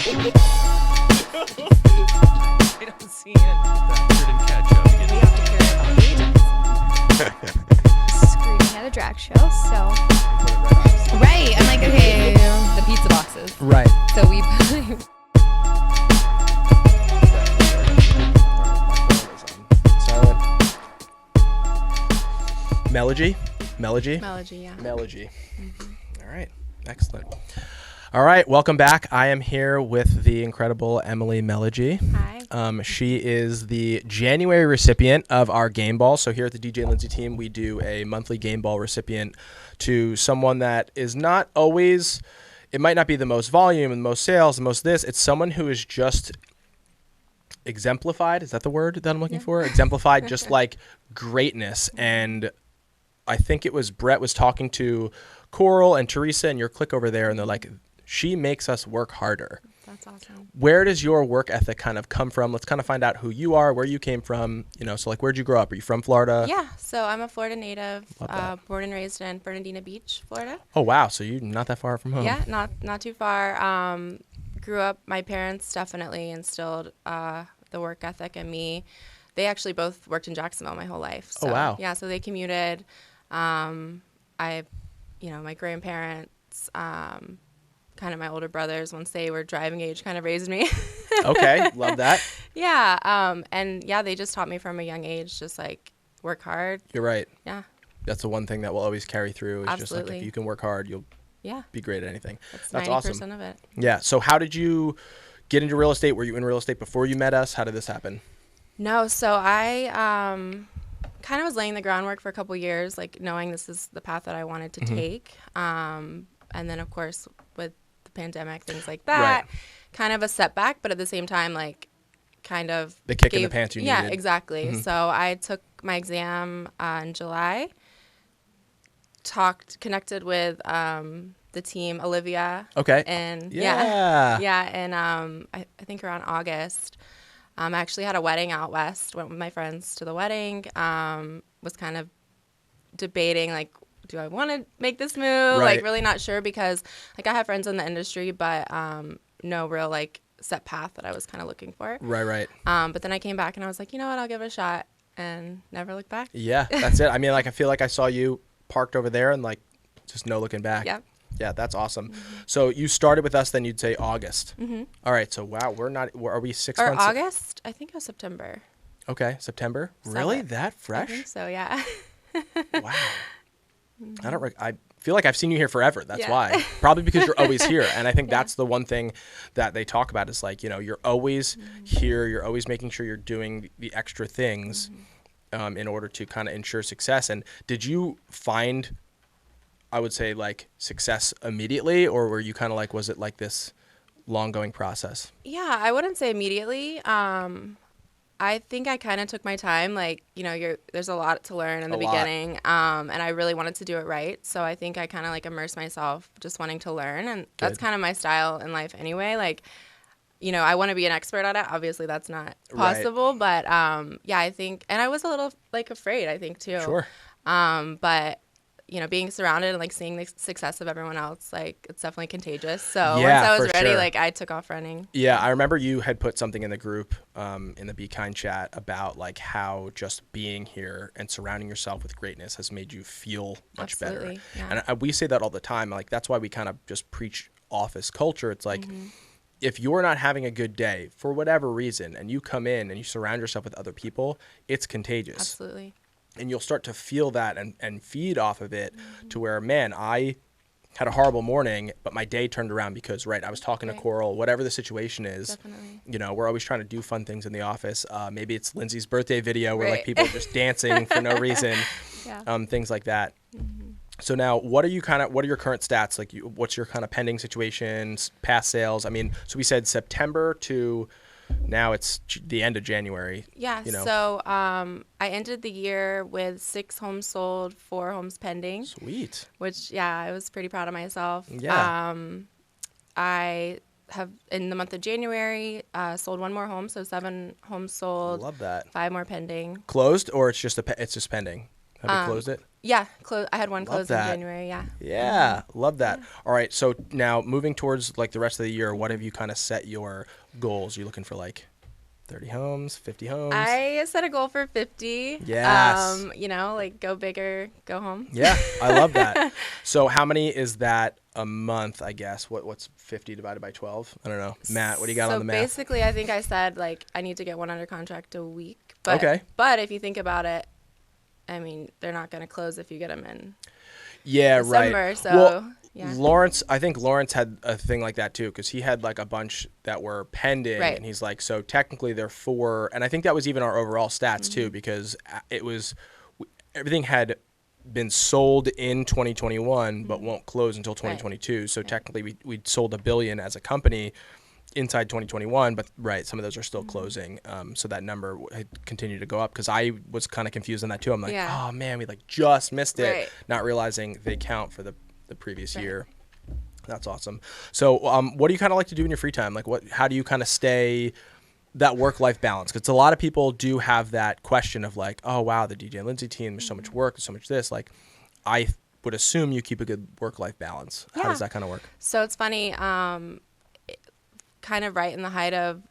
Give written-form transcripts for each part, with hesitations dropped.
I don't see it. That didn't catch up. We have to care about agents. Screaming at a drag show, so. Right, I'm like, okay. The pizza boxes. Right. So we. Silent. Melody, Yeah. Melody. All right, excellent. All right, welcome back. I am here with the incredible Emily Melody. Hi. She is the January recipient of our game ball. So here at the DJ&Lindsey team, we do a monthly game ball recipient to someone that is not always, it might not be the most volume and the most sales and most this. It's someone who is just exemplified. Is that the word that I'm looking for? Exemplified, just like greatness. And I think it was Brett was talking to Coral and Teresa and your clique over there, and they're like, she makes us work harder. That's awesome. Where does your work ethic kind of come from? Let's kind of find out who you are, where you came from, so like, where'd you grow up? Are you from Florida? Yeah, so I'm a Florida native, born and raised in Bernardino Beach, Florida. Oh, wow. So you're not that far from home. Yeah, not too far. Grew up, my parents definitely instilled the work ethic in me. They actually both worked in Jacksonville my whole life. So, oh, wow. Yeah, so they commuted. My grandparents, kind of my older brothers, once they were driving age, kind of raised me. Okay, love that. Yeah, and yeah, they just taught me from a young age, just like work hard. You're right. Yeah. That's the one thing that will always carry through. Is Absolutely. Just like if you can work hard, you'll be great at anything. That's 90% awesome. of it. Yeah. So how did you get into real estate? Were you in real estate before you met us? How did this happen? No, so I kind of was laying the groundwork for a couple years, like knowing this is the path that I wanted to take. And then, of course, with the pandemic, things like that, kind of a setback, but at the same time, like kind of the kick in the pants you needed. Yeah, exactly. So I took my exam in July, connected with the team, Olivia. Okay. And yeah, and I think around August. I actually had a wedding out west, went with my friends to the wedding, was kind of debating, like, do I want to make this move? Right. Like, really not sure because, like, I have friends in the industry, but no real, like, set path that I was kind of looking for. Right. But then I came back and I was like, you know what, I'll give it a shot and never look back. Yeah, that's it. I mean, like, I feel like I saw you parked over there and, like, just no looking back. Yep. Yeah, that's awesome. So you started with us, then you'd say August. All right, so wow, are we 6 months? Or August? I think it was September. Okay, September. Really? That fresh? I think so, yeah. Wow. I feel like I've seen you here forever. That's why. Probably because you're always here. And I think that's the one thing that they talk about is like, you're always here. You're always making sure you're doing the extra things in order to kind of ensure success. And did you find, I would say, like success immediately, or were you kind of like, was it like this long going process? Yeah, I wouldn't say immediately. I think I kind of took my time. Like, there's a lot to learn in the beginning, and I really wanted to do it right. So I think I kind of like immersed myself just wanting to learn, and that's kind of my style in life anyway. Like, I want to be an expert at it. Obviously, that's not possible, but I think, and I was a little like afraid, I think too. Sure. But being surrounded and like seeing the success of everyone else, like it's definitely contagious. So once I was ready, like I took off running. Yeah, I remember you had put something in the group, in the Be Kind chat about like how just being here and surrounding yourself with greatness has made you feel much better. Yeah. And we say that all the time. Like that's why we kind of just preach office culture. It's like, if you're not having a good day for whatever reason, and you come in and you surround yourself with other people, it's contagious. Absolutely. And you'll start to feel that and feed off of it to where, man, I had a horrible morning, but my day turned around because, I was talking to Coral, whatever the situation is. Definitely. We're always trying to do fun things in the office. Maybe it's Lindsay's birthday video where like people are just dancing for no reason, things like that. So now what are your current stats? Like what's your kind of pending situations, past sales? I mean, so we said September to now it's the end of January. Yeah. So I ended the year with 6 homes sold, 4 homes pending. Sweet. Which, I was pretty proud of myself. Yeah. I have, in the month of January, sold 1 more home. So 7 homes sold. Love that. 5 more pending. Closed, or it's just pending? Have you closed it? Yeah, I had one Love close that. in January. Yeah. Yeah, love that. All right, so now moving towards like the rest of the year, what have you kind of set your goals? Are you looking for like 30 homes, 50 homes? I set a goal for 50. Yes. You know, like go big or go home. Yeah, I love that. So how many is that a month, I guess? What's 50 divided by 12? I don't know. Matt, what do you got on the math? So basically, I think I said like I need to get one under contract a week. But, Okay. But if you think about it, I mean, they're not going to close if you get them in December, right. So, well, yeah. I think Lawrence had a thing like that too, because he had like a bunch that were pending, right. and he's like, so technically they're 4, and I think that was even our overall stats too, because it was everything had been sold in 2021, but won't close until 2022. Right. So technically we sold $1 billion as a company inside 2021, but some of those are still closing. So that number had continued to go up, because I was kind of confused on that too. I'm like, oh man, we like just missed it, not realizing they count for the previous year. That's awesome. So what do you kind of like to do in your free time? Like how do you kind of stay that work-life balance? Because a lot of people do have that question of like, oh wow, the DJ&Lindsey team, there's so much work, there's so much this. Like I would assume you keep a good work-life balance. How does that kind of work? So it's funny, kind of right in the height of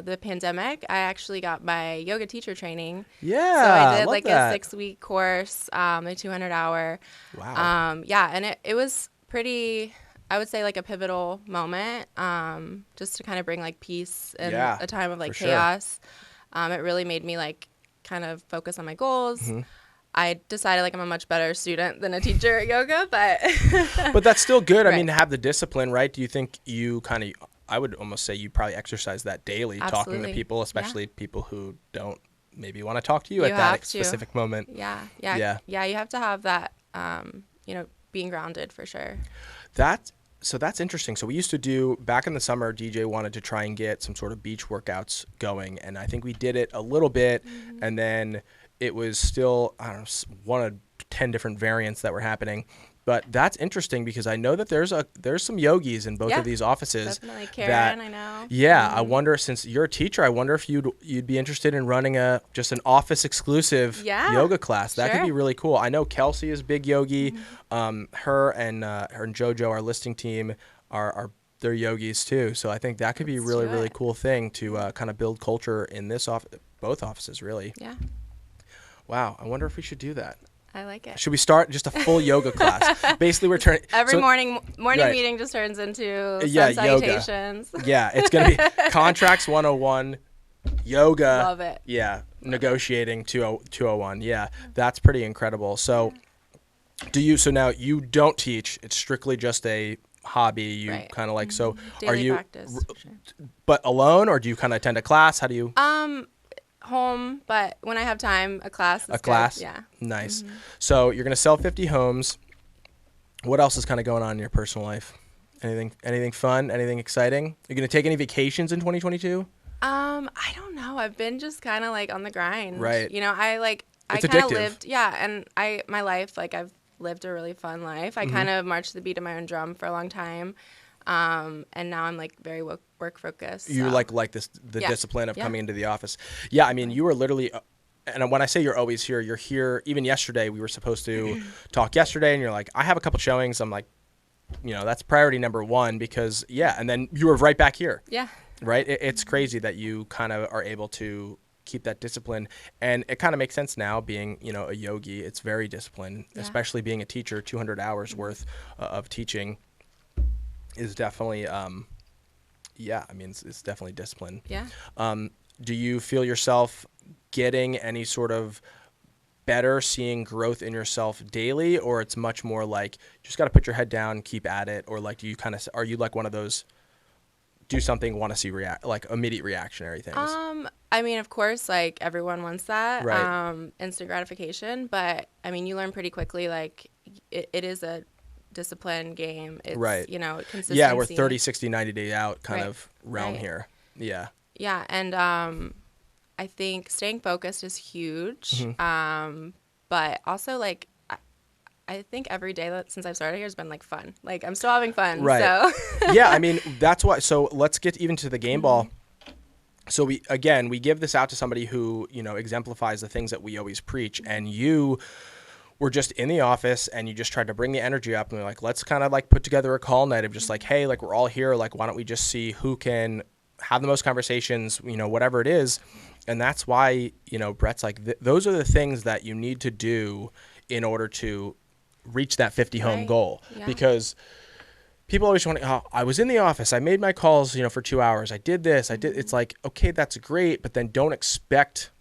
the pandemic, I actually got my yoga teacher training. Yeah, so I did like that. a 6-week course, a 200-hour. Wow. Yeah, and it was pretty, I would say, like a pivotal moment, just to kind of bring like peace in a time of like chaos. Sure. It really made me like kind of focus on my goals. I decided like I'm a much better student than a teacher at yoga, but that's still good. I mean, to have the discipline, right? Do you think you kind of, I would almost say you probably exercise that daily, talking to people, especially people who don't maybe want to talk to you at that specific moment. Yeah. You have to have that, being grounded for sure. So that's interesting. So we used to do, back in the summer, DJ wanted to try and get some sort of beach workouts going. And I think we did it a little bit. And then it was still, I don't know, one of 10 different variants that were happening. But that's interesting, because I know that there's some yogis in both of these offices. Definitely. Karen, I know. Yeah, I wonder, since you're a teacher, I wonder if you'd be interested in running just an office exclusive yoga class. That could be really cool. I know Kelsey is big yogi. Her and JoJo, our listing team, are they're yogis too. So I think that could be a really cool thing to kind of build culture in both offices, really. Yeah. Wow, I wonder if we should do that. I like it. Should we start just a full yoga class? Basically, we're turning every morning meeting just turns into sun salutations. Yoga. Yeah, it's gonna be contracts 101, yoga. Love it. Yeah, negotiating 201. Yeah, that's pretty incredible. So, so now you don't teach; it's strictly just a hobby. You kind of like daily are you? Practice, sure. But alone, or do you kind of attend a class? How do you? Home, but when I have time, a class is class? Good. Yeah. Nice. So you're going to sell 50 homes. What else is kind of going on in your personal life? Anything fun? Anything exciting? You're going to take any vacations in 2022? I don't know. I've been just kind of like on the grind. Right. You know, I kind of lived, and my life, like I've lived a really fun life. I kind of marched to the beat of my own drum for a long time. And now I'm like very work focused. You like the discipline of coming into the office. Yeah, I mean, you were literally, and when I say you're always here, you're here. Even yesterday, we were supposed to talk yesterday, and you're like, I have a couple showings. I'm like, that's priority number 1, because and then you were right back here. Yeah. Right. It's crazy that you kind of are able to keep that discipline, and it kind of makes sense now, being a yogi. It's very disciplined, especially being a teacher. 200 hours worth of teaching is definitely, I mean, it's definitely discipline. Yeah. Do you feel yourself getting any sort of better, seeing growth in yourself daily, or it's much more like you just got to put your head down, keep at it, or like are you like one of those do something, want to see like immediate reactionary things? I mean, of course, like everyone wants that, right. Instant gratification, but I mean, you learn pretty quickly, like it is a discipline game. It's, right. Consistency. Yeah, we're 30, 60, 90 day out kind of realm here. Yeah. Yeah, and I think staying focused is huge. But also like I think every day since I've started here has been like fun. Like I'm still having fun. Right. So. Yeah, I mean, that's why. So let's get even to the game ball. So we give this out to somebody who, exemplifies the things that we always preach. And you were just in the office and you just tried to bring the energy up and we're like, let's kind of like put together a call night of just like, hey, like we're all here. Like, why don't we just see who can have the most conversations, you know, whatever it is. And that's why, you know, Brett's like, those are the things that you need to do in order to reach that 50 home goal. Yeah. Because people always want to, oh, I was in the office, I made my calls, you know, for 2 hours. I did this, I did. It's like, okay, that's great. But then don't expect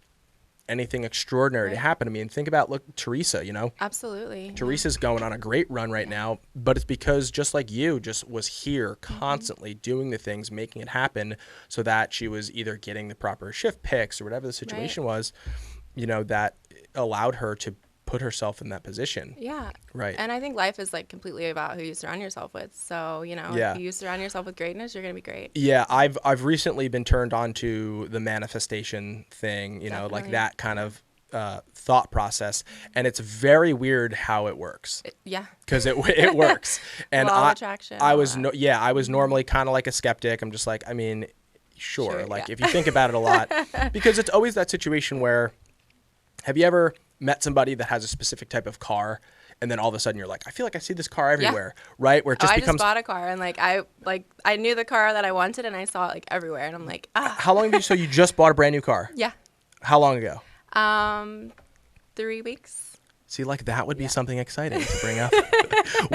anything extraordinary to happen to me. And think about, look, Teresa, you know. Absolutely. Teresa's going on a great run right now, but it's because just like you just was here constantly doing the things, making it happen so that she was either getting the proper shift picks or whatever the situation was, you know, that allowed her to put herself in that position. Yeah. Right. And I think life is like completely about who you surround yourself with. So, you know, if you surround yourself with greatness, you're going to be great. Yeah. I've recently been turned on to the manifestation thing, you know, like that kind of thought process. And it's very weird how it works. Because it works. And law of attraction. I was normally kind of like a skeptic. I'm just like, I mean, sure. Like if you think about it a lot, because it's always that situation where, have you ever met somebody that has a specific type of car and then all of a sudden you're like, I feel like I see this car everywhere, right? Where it just becomes. I just bought a car and I knew the car that I wanted and I saw it like everywhere and I'm like, How long so you just bought a brand new car? Yeah. How long ago? 3 weeks. See, like that would be something exciting to bring up.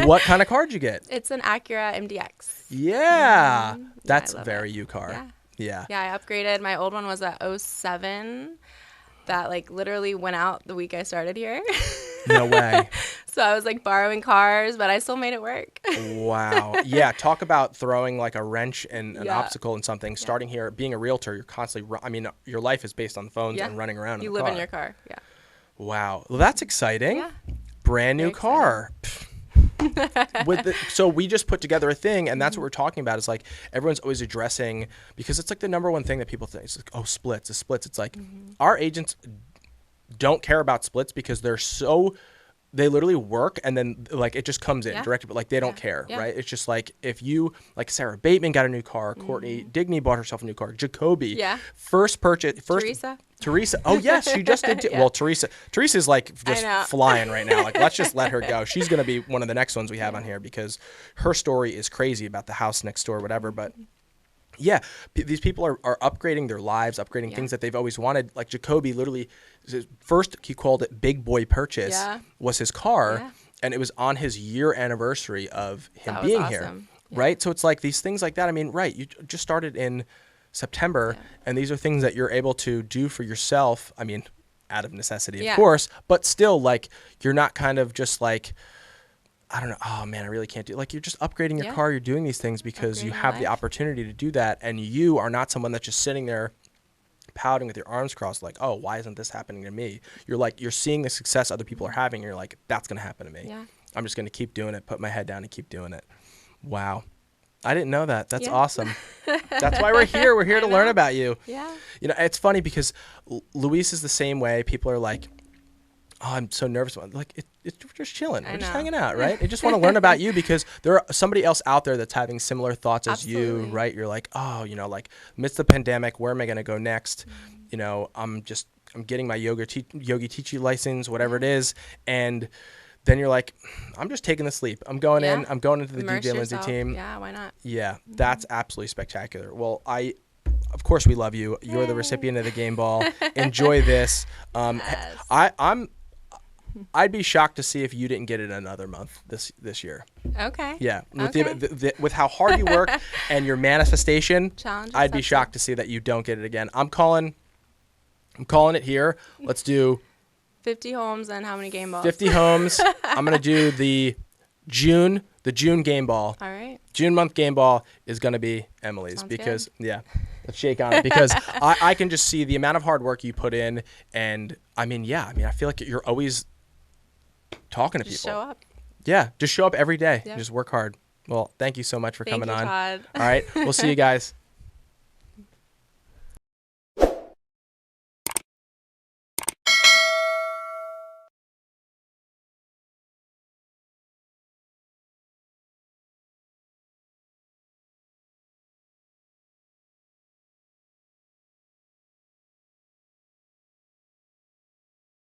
What kind of car did you get? It's an Acura MDX. Yeah. That's a very you car. Yeah. Yeah, I upgraded. My old one was a 07. That like literally went out the week I started here. No way. So I was like borrowing cars, but I still made it work. Wow. Yeah. Talk about throwing like a wrench and an obstacle in something. Starting here, being a realtor, you're constantly, I mean, your life is based on phones and running around. You live in your car. Yeah. Wow. Well, that's exciting. Yeah. Brand new car. So we just put together a thing, and that's what we're talking about. Is like everyone's always addressing, because it's like the number one thing that people think. It's like, oh, splits. It's like our agents don't care about splits because they literally work and then like it just comes in directly, but like they don't care, right? It's just like if you, like Sarah Bateman got a new car, Courtney Digney bought herself a new car, 𝐿𝐿, first purchase, Teresa. Oh yes, she just did. Well, Teresa's like just flying right now. Like let's just let her go. She's gonna be one of the next ones we have on here because her story is crazy about the house next door, whatever. But yeah, these people are upgrading their lives, upgrading things that they've always wanted. Like 𝐿𝐿 literally, first he called it big boy purchase was his car, and it was on his year anniversary of him being here, right? So it's like these things like that. I mean, right? You just started in September, and these are things that you're able to do for yourself. I mean, out of necessity, of course, but still, like you're not kind of just like, I don't know, oh man, I really can't do, like you're just upgrading your car, you're doing these things because you have the opportunity to do that, and you are not someone that's just sitting there pouting with your arms crossed like, oh, why isn't this happening to me? You're like, you're seeing the success other people are having, and you're like, that's going to happen to me. I'm just going to keep doing it, put my head down and keep doing it. Wow. I didn't know that. That's awesome. That's why we're here. We're here to learn about you. Yeah. You know, it's funny because Luis is the same way. People are like, oh, I'm so nervous. Like, we're just chilling. We're just hanging out, right? I just want to learn about you because there are somebody else out there that's having similar thoughts as you, right? You're like, oh, you know, like amidst the pandemic, where am I going to go next? You know, I'm getting my yogi teacher license, whatever it is. And then you're like, I'm just taking the sleep. I'm going in. I'm going into the DJ&Lindsey team. Yeah, why not? Yeah, that's absolutely spectacular. Well, of course we love you. You're the recipient of the game ball. Enjoy this. I'd be shocked to see if you didn't get it another month this year. Okay. Yeah, with how hard you work and your manifestation, I'd be shocked to see that you don't get it again. I'm calling it here. Let's do 50 homes and how many game balls? 50 homes. I'm going to do the June game ball. All right. June month game ball is going to be Emily's. Sounds because, good. Let's shake on it because I can just see the amount of hard work you put in. And I feel like you're always talking to people. Show up. Yeah. Just show up every day. Just work hard. Well, thank you so much for coming on. Todd. All right. We'll see you guys.